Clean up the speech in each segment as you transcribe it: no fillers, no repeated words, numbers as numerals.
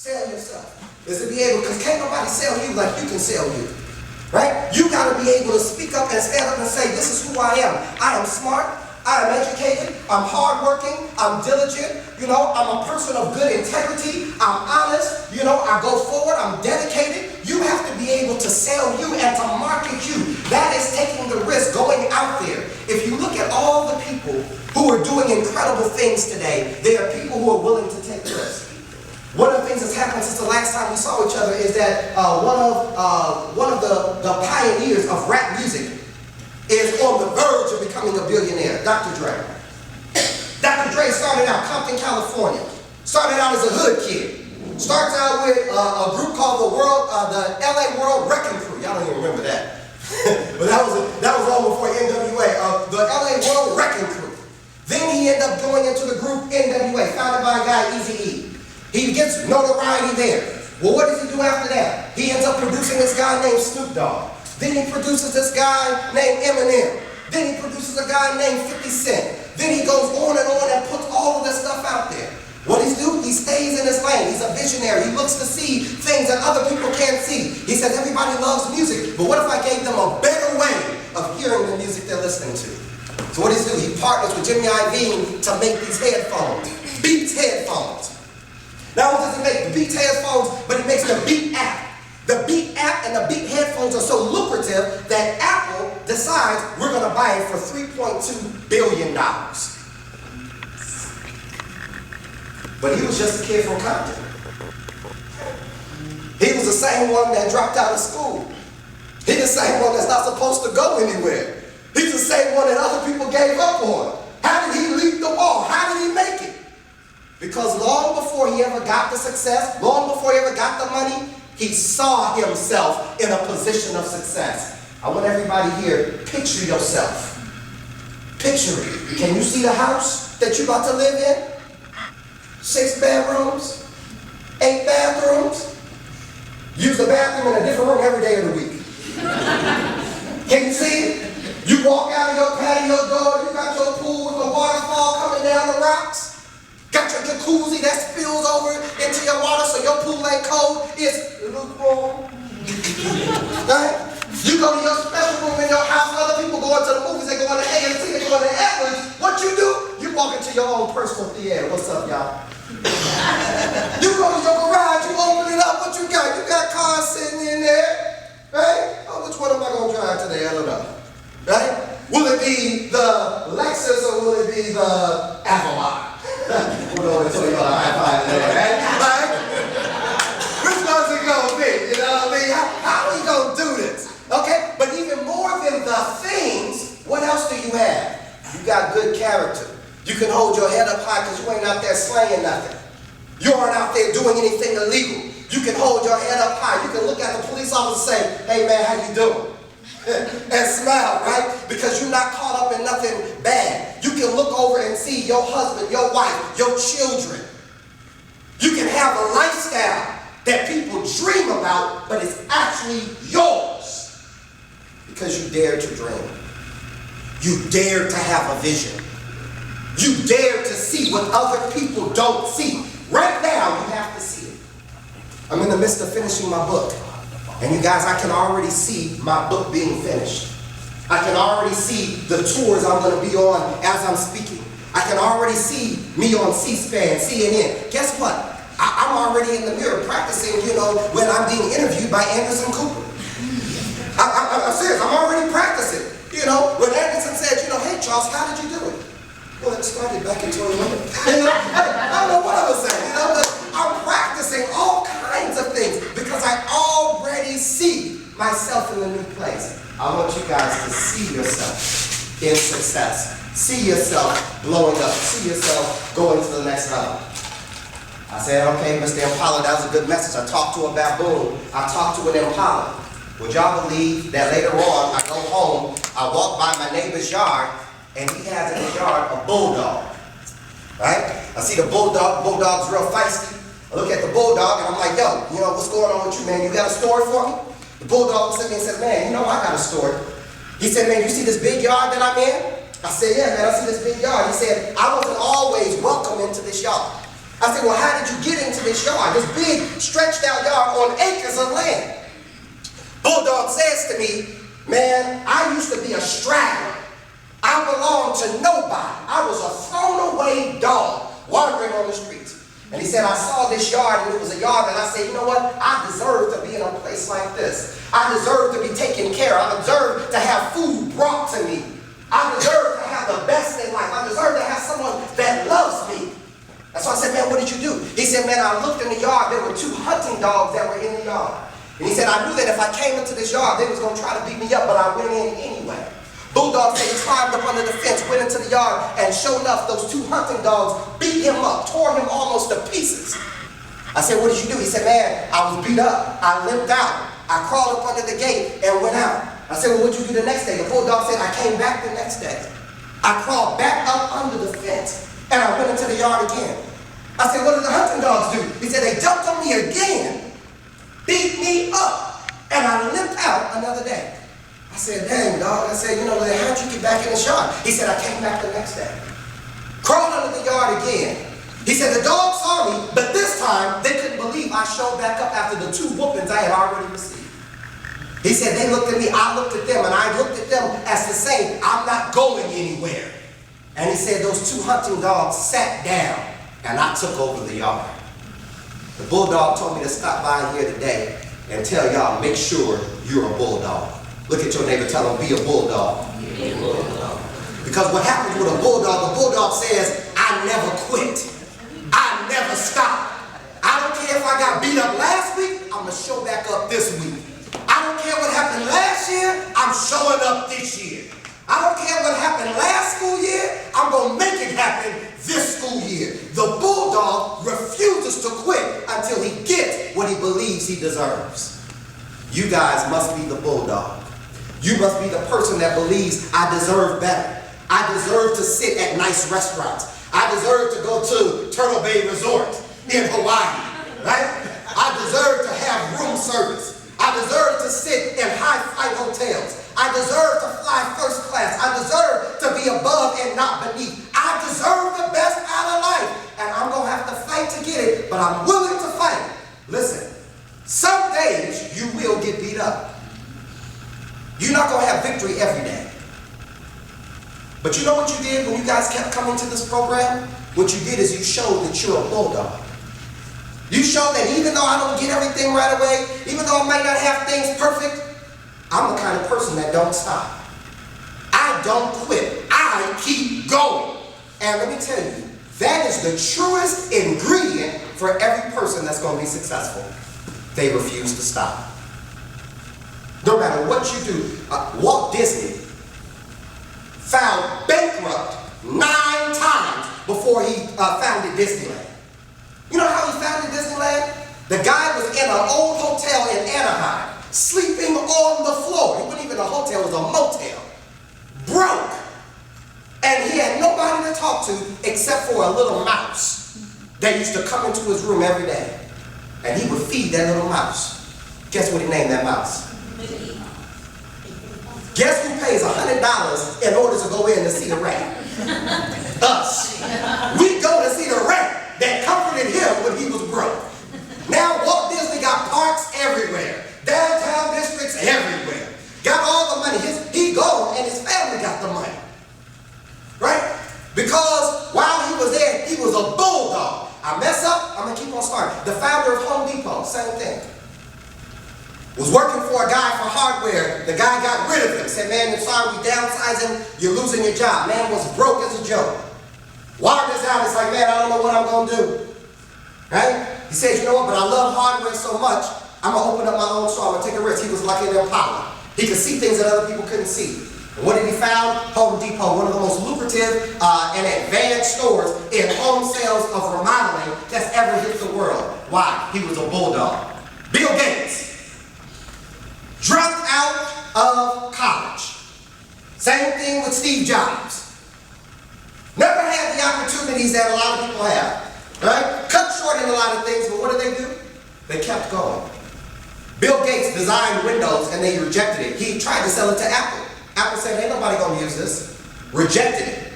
Sell yourself. Is to be able, because can't nobody sell you like you can sell you. Right? You got to be able to speak up and stand up and say, this is who I am. I am smart. I am educated. I'm hardworking. I'm diligent. I'm a person of good integrity. I'm honest. I go forward. I'm dedicated. You have to be able to sell you and to market you. That is taking the risk, going out there. If you look at all the people who are doing incredible things today, they are people who are willing to take risks. One of the things that's happened since the last time we saw each other is that one of the pioneers of rap music is on the verge of becoming a billionaire, Dr. Dre. Dr. Dre started out Compton, California. Started out as a hood kid. Starts out with a group called the LA World Wrecking Crew. Y'all don't even remember that. But that was long before NWA. The LA World Wrecking Crew. Then he ended up going into the group NWA, founded by a guy, Eazy-E. He gets notoriety there. Well, what does he do after that? He ends up producing this guy named Snoop Dogg. Then he produces this guy named Eminem. Then he produces a guy named 50 Cent. Then he goes on and puts all of this stuff out there. What does he do? He stays in his lane. He's a visionary. He looks to see things that other people can't see. He says everybody loves music, but what if I gave them a better way of hearing the music they're listening to? So what does he do? He partners with Jimmy Iovine to make these headphones, Beats headphones. Not only does he make Beats headphones, but he makes the Beat app. The Beat app and the Beat headphones are so lucrative that Apple decides we're going to buy it for $3.2 billion. But he was just a kid from Compton. He was the same one that dropped out of school. He's the same one that's not supposed to go anywhere. He's the same one that other people gave up on. How did he leap the wall? How did he make it? Because long before he ever got the success, long before he ever got the money, he saw himself in a position of success. I want everybody here, picture yourself. Picture it. Can you see the house that you're about to live in? 6 bedrooms, 8 bathrooms. Use the bathroom in a different room every day of the week. Can you see it? You walk out of your patio door, you got your pool with the waterfall coming down the rocks. Got your jacuzzi that spills over into your water so your pool ain't cold. It's lukewarm. Right? You go to your special room in your house, other people go into the movies, they go into AAC, they go into Edwards. What you do? You walk into your own personal theater. What's up, y'all? You go to your garage, you open it up, what you got? You got cars sitting in there, right? Oh, which one am I going to drive today? I don't know. Right? Will it be the Lexus or will it be the Avalon? We're going to tell you about high five there, right? Which one's it going to be? You know what I mean? How are we going to do this? Okay? But even more than the things, what else do you have? You got good character. You can hold your head up high because you ain't out there slaying nothing. You aren't out there doing anything illegal. You can hold your head up high. You can look at the police officer and say, hey man, how you doing? And smile, right? Because you're not caught up in nothing bad. You can look over and see your husband, your wife, your children. You can have a lifestyle that people dream about, but it's actually yours. Because you dare to dream. You dare to have a vision. You dare to see what other people don't see. Right now, you have to see it. I'm in the midst of finishing my book. And you guys, I can already see my book being finished. I can already see the tours I'm going to be on as I'm speaking. I can already see me on C-SPAN, CNN. Guess what? I'm already in the mirror practicing, when I'm being interviewed by Anderson Cooper. I'm serious. I'm already practicing. When Anderson said, hey, Charles, how did you do it? Well, it started back in 2011. I don't know what I was saying, but I'm practicing all kinds of things because I already see myself in the new place. I want you guys to see yourself in success. See yourself blowing up. See yourself going to the next level. I said, okay, Mr. Impala, that was a good message. I talked to a baboon. I talked to an impala. Would y'all believe that later on, I go home, I walk by my neighbor's yard, and he has in his yard a bulldog, right? I see the bulldog's real feisty. I look at the bulldog and I'm like, yo, what's going on with you, man? You got a story for me? The bulldog looked at me and said, man, I got a story. He said, man, you see this big yard that I'm in? I said, yeah, man, I see this big yard. He said, I wasn't always welcome into this yard. I said, well, how did you get into this yard? This big, stretched out yard on acres of land. Bulldog says to me, man, I used to be a straggler. I belonged to nobody. I was a thrown away dog wandering on the streets. And he said, I saw this yard, and it was a yard, and I said, you know what? I deserve to be in a place like this. I deserve to be taken care of. I deserve to have food brought to me. I deserve to have the best in life. I deserve to have someone that loves me. That's why I said, man, what did you do? He said, man, I looked in the yard. There were 2 hunting dogs that were in the yard. And he said, I knew that if I came into this yard, they was going to try to beat me up, but I went in anyway. Bulldog said he climbed up under the fence, went into the yard, and sure enough, those 2 hunting dogs beat him up, tore him almost to pieces. I said, what did you do? He said, man, I was beat up. I limped out. I crawled up under the gate and went out. I said, well, what did you do the next day? The bulldog said, I came back the next day. I crawled back up under the fence, and I went into the yard again. I said, what did the hunting dogs do? He said, they jumped on me again, beat me up, and I limped out another day. I said, dang, dog. I said, you know, how'd you get back in the yard? He said, I came back the next day. Crawled under the yard again. He said, the dogs saw me, but this time, they couldn't believe I showed back up after the 2 whoopings I had already received. He said, they looked at me, I looked at them, and I looked at them as to say, I'm not going anywhere. And he said, those 2 hunting dogs sat down, and I took over the yard. The bulldog told me to stop by here today and tell y'all, make sure you're a bulldog. Look at your neighbor, tell him, be a bulldog. Be a bulldog. Because what happens with a bulldog, the bulldog says, I never quit. I never stop. I don't care if I got beat up last week, I'm going to show back up this week. I don't care what happened last year, I'm showing up this year. I don't care what happened last school year, I'm going to make it happen this school year. The bulldog refuses to quit until he gets what he believes he deserves. You guys must be the bulldog. You must be the person that believes I deserve better. I deserve to sit at nice restaurants. I deserve to go to Turtle Bay Resort in Hawaii, right? I deserve to have room service. I deserve to sit in high-flight hotels. I deserve to fly first class. I deserve to be above and not beneath. I deserve the best out of life. And I'm going to have to fight to get it, but I'm willing to fight. Listen, some days you will get beat up. You're not going to have victory every day. But you know what you did when you guys kept coming to this program? What you did is you showed that you're a bulldog. You showed that even though I don't get everything right away, even though I might not have things perfect, I'm the kind of person that don't stop. I don't quit. I keep going. And let me tell you, that is the truest ingredient for every person that's going to be successful. They refuse to stop. No matter what you do, Walt Disney found bankrupt 9 times before he founded Disneyland. You know how he founded Disneyland? The guy was in an old hotel in Anaheim, sleeping on the floor. It wasn't even a hotel, it was a motel. Broke. And he had nobody to talk to except for a little mouse that used to come into his room every day. And he would feed that little mouse. Guess what he named that mouse? Guess who pays $100 in order to go in to see the rat? Us. We go to see the rat that comforted him when he was broke. Now Walt Disney got parks everywhere. Downtown districts everywhere. Got all the money. He gone and his family got the money. Right? Because while he was there, he was a bulldog. I mess up, I'm going to keep on starting. The founder of Home Depot, same thing. Was working for a guy for hardware. The guy got rid of him. Said, man, I'm sorry, we downsizing. You're losing your job. Man was broke as a joke. Watered this out. It's like, man, I don't know what I'm going to do. Right? He said, you know what, but I love hardware so much, I'm going to open up my own store. I'm going to take a risk. He was lucky in Impala. He could see things that other people couldn't see. And what did he found? Home Depot, one of the most lucrative and advanced stores in home sales of remodeling that's ever hit the world. Why? He was a bulldog. Bill Gates. Dropped out of college. Same thing with Steve Jobs. Never had the opportunities that a lot of people have. Right? Cut short in a lot of things, but what did they do? They kept going. Bill Gates designed Windows and they rejected it. He tried to sell it to Apple. Apple said, ain't nobody going to use this. Rejected it.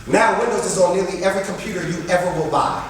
Now Windows is on nearly every computer you ever will buy.